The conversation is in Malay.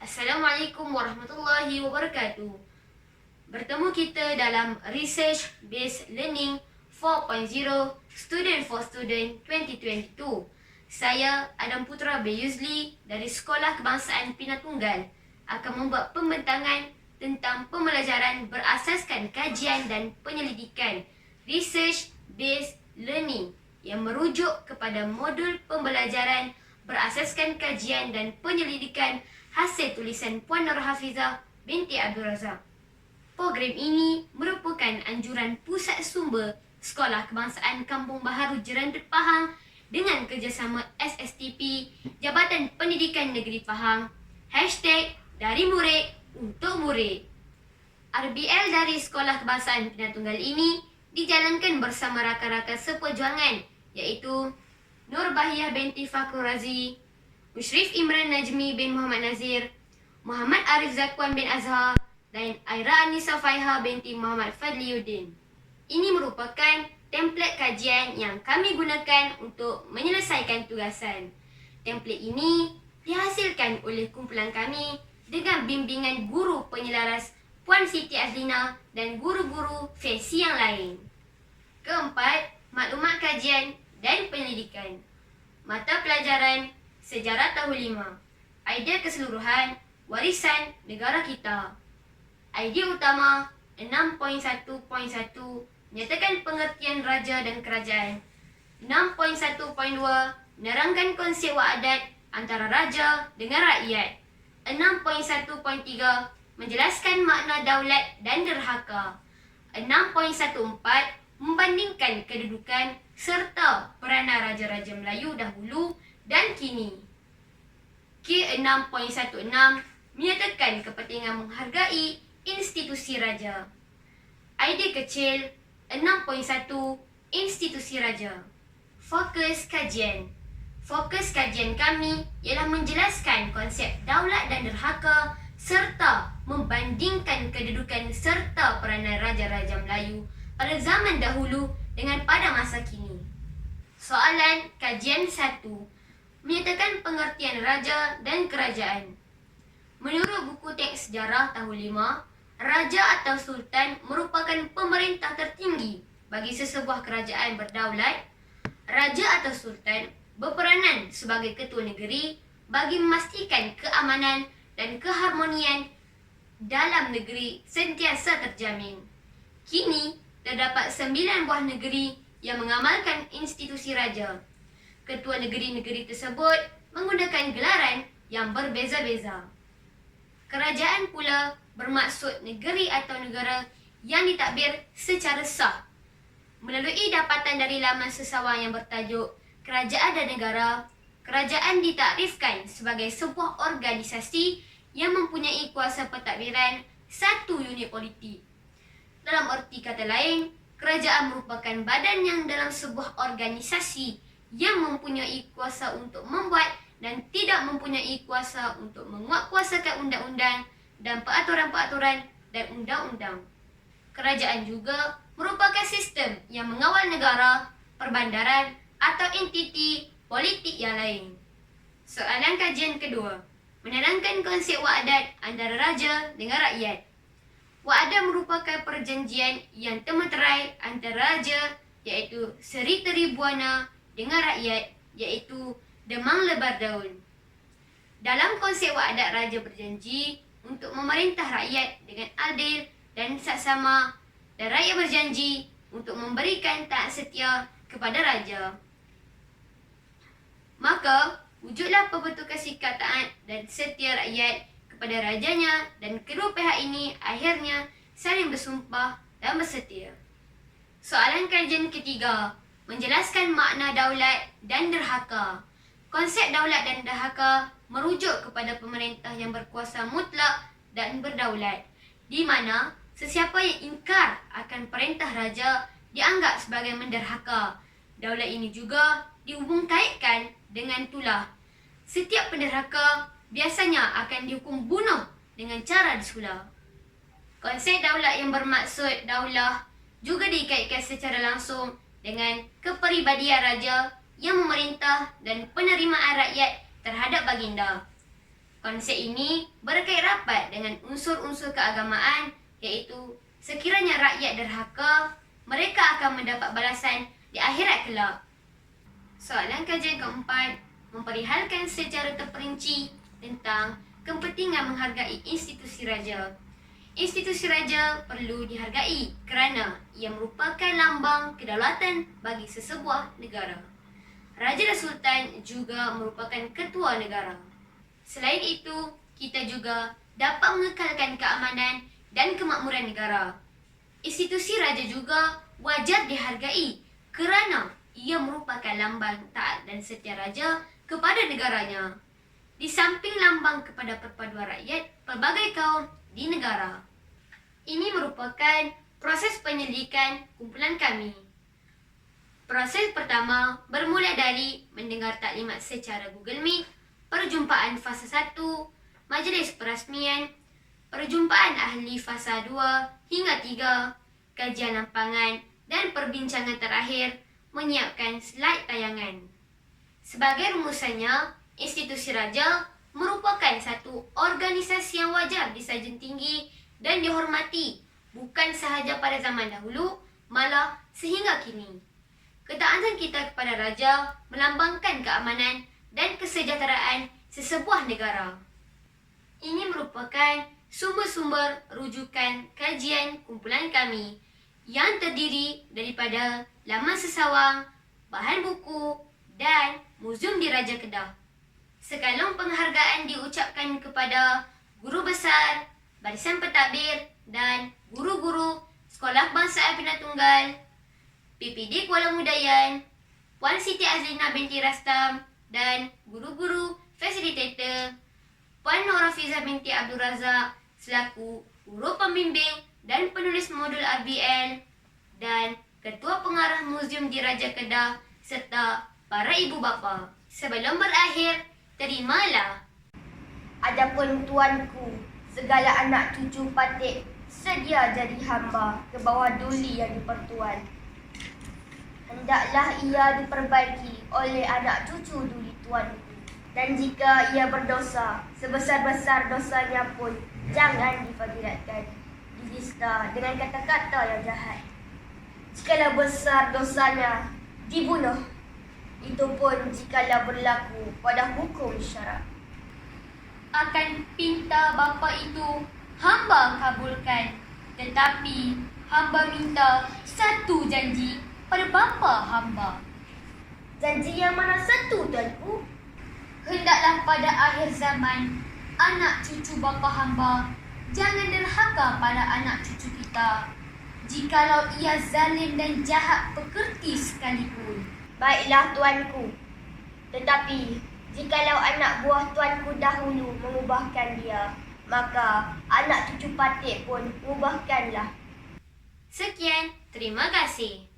Assalamualaikum warahmatullahi wabarakatuh. Bertemu kita dalam Research Based Learning 4.0 Student for Student 2022. Saya Adam Putra bin Yuzli dari Sekolah Kebangsaan Pinang akan membuat pembentangan tentang pembelajaran berasaskan kajian dan penyelidikan Research Based Learning yang merujuk kepada modul pembelajaran berasaskan kajian dan penyelidikan hasil tulisan Puan Nur Hafizah binti Abdul Razak. Program ini merupakan anjuran Pusat Sumber Sekolah Kebangsaan Kampung Baharu Jerantut Pahang dengan kerjasama SSTP Jabatan Pendidikan Negeri Pahang #dari murid untuk murid. RBL dari Sekolah Kebangsaan Pinang Tunggal ini dijalankan bersama rakan-rakan seperjuangan iaitu Nur Bahiyah binti Fakrul Razi, Mushrif Imran Najmi bin Muhammad Nazir, Muhammad Arif Zakwan bin Azhar dan Aira Anissa Faiha binti Muhammad Fadliuddin. Ini merupakan template kajian yang kami gunakan untuk menyelesaikan tugasan. Template ini dihasilkan oleh kumpulan kami dengan bimbingan guru penyelaras Puan Siti Azlina dan guru-guru versi yang lain. Keempat, maklumat kajian dan penyelidikan. Mata pelajaran Sejarah Tahun 5. Idea keseluruhan warisan negara kita. Idea utama 6.1.1 menyatakan pengertian raja dan kerajaan. 6.1.2 menerangkan konsep wa'adat antara raja dengan rakyat. 6.1.3 menjelaskan makna daulat dan derhaka. 6.14 membandingkan kedudukan serta peranan raja-raja Melayu dahulu dan kini. K6.16 menyatakan kepentingan menghargai institusi raja. Idea kecil 6.1 Institusi raja. Fokus kajian. Fokus kajian kami ialah menjelaskan konsep daulat dan derhaka serta membandingkan kedudukan serta peranan raja-raja Melayu pada zaman dahulu dengan pada masa kini. Soalan kajian 1 menyatakan pengertian raja dan kerajaan. Menurut buku teks sejarah tahun 5, raja atau sultan merupakan pemerintah tertinggi bagi sesebuah kerajaan berdaulat. Raja atau sultan berperanan sebagai ketua negeri bagi memastikan keamanan dan keharmonian dalam negeri sentiasa terjamin. Kini, terdapat 9 buah negeri yang mengamalkan institusi raja. Ketua negeri-negeri tersebut menggunakan gelaran yang berbeza-beza. Kerajaan pula bermaksud negeri atau negara yang ditadbir secara sah. Melalui dapatan dari laman sesawang yang bertajuk Kerajaan dan Negara, kerajaan ditakrifkan sebagai sebuah organisasi yang mempunyai kuasa pentadbiran satu unit politik. Dalam erti kata lain, kerajaan merupakan badan yang dalam sebuah organisasi yang mempunyai kuasa untuk membuat dan tidak mempunyai kuasa untuk menguatkuasakan undang-undang dan peraturan-peraturan dan undang-undang. Kerajaan juga merupakan sistem yang mengawal negara, perbandaran atau entiti politik yang lain. Soalan kajian kedua, menerangkan konsep wa'adat antara raja dengan rakyat. Wa'adat merupakan perjanjian yang termeterai antara raja iaitu Seri Tribuana dengan rakyat iaitu Demang Lebar Daun. Dalam konsep wa'adat, raja berjanji untuk memerintah rakyat dengan adil dan saksama dan rakyat berjanji untuk memberikan taat setia kepada raja. Maka, wujudlah pembentukan sikap taat dan setia rakyat kepada rajanya dan kedua pihak ini akhirnya saling bersumpah dan bersetia. Soalan kajian ketiga, menjelaskan makna daulat dan derhaka. Konsep daulat dan derhaka merujuk kepada pemerintah yang berkuasa mutlak dan berdaulat, di mana sesiapa yang ingkar akan perintah raja dianggap sebagai menderhaka. Daulat ini juga dihubung-kaitkan dengan tulah. Setiap penderhaka biasanya akan dihukum bunuh dengan cara disulah. Konsep daulat yang bermaksud daulah juga dikaitkan secara langsung dengan kepribadian raja yang memerintah dan penerimaan rakyat terhadap baginda. Konsep ini berkait rapat dengan unsur-unsur keagamaan, iaitu sekiranya rakyat derhaka, mereka akan mendapat balasan di akhirat kelak. Soalan kajian keempat memperihalkan secara terperinci tentang kepentingan menghargai institusi raja. Institusi raja perlu dihargai kerana ia merupakan lambang kedaulatan bagi sesebuah negara. Raja dan Sultan juga merupakan ketua negara. Selain itu, kita juga dapat mengekalkan keamanan dan kemakmuran negara. Institusi raja juga wajar dihargai kerana ia merupakan lambang taat dan setia raja kepada negaranya. Di samping lambang kepada perpaduan rakyat pelbagai kaum di negara. Ini merupakan proses penyelidikan kumpulan kami. Proses pertama bermula dari mendengar taklimat secara Google Meet, perjumpaan fasa 1, majlis perasmian, perjumpaan ahli fasa 2 hingga 3, kajian lampangan dan perbincangan terakhir menyiapkan slide tayangan. Sebagai rumusannya, institusi raja merupakan satu organisasi yang wajar disajin tinggi dan dihormati bukan sahaja pada zaman dahulu, malah sehingga kini. Ketaatan kita kepada raja melambangkan keamanan dan kesejahteraan sesebuah negara. Ini merupakan sumber-sumber rujukan kajian kumpulan kami yang terdiri daripada laman sesawang, bahan buku dan muzium di Raja Kedah. Sekalung penghargaan diucapkan kepada guru besar, barisan pentadbir dan guru-guru Sekolah Bangsaan Bina Tunggal, PPD Kuala Mudayan, Puan Siti Azlina binti Rastam dan guru-guru fasilitator, Puan Norafiza binti Abdul Razak selaku guru pembimbing dan penulis modul RBL dan Ketua Pengarah Muzium di Raja Kedah serta para ibu bapa. Sebelum berakhir, terimalah. Adapun tuanku, segala anak cucu Patik sedia jadi hamba ke bawah duli yang dipertuan. Hendaklah ia diperbaiki oleh anak cucu duli tuanku. Dan jika ia berdosa, sebesar-besar dosanya pun jangan difadilatkan, dilista dengan kata-kata yang jahat. Jikalau besar dosanya, dibunuh. Itu pun jikalau berlaku pada hukum syarak. Akan pinta bapa itu hamba kabulkan, tetapi hamba minta satu janji pada bapa hamba. Janji yang mana satu, tuanku? Hendaklah pada akhir zaman, anak cucu bapa hamba jangan derhaka pada anak cucu kita, jikalau ia zalim dan jahat pekerti sekalipun. Baiklah, tuanku. Tetapi jikalau anak buah tuanku dahulu mengubahkan dia, maka anak cucu Patik pun ubahkanlah. Sekian, terima kasih.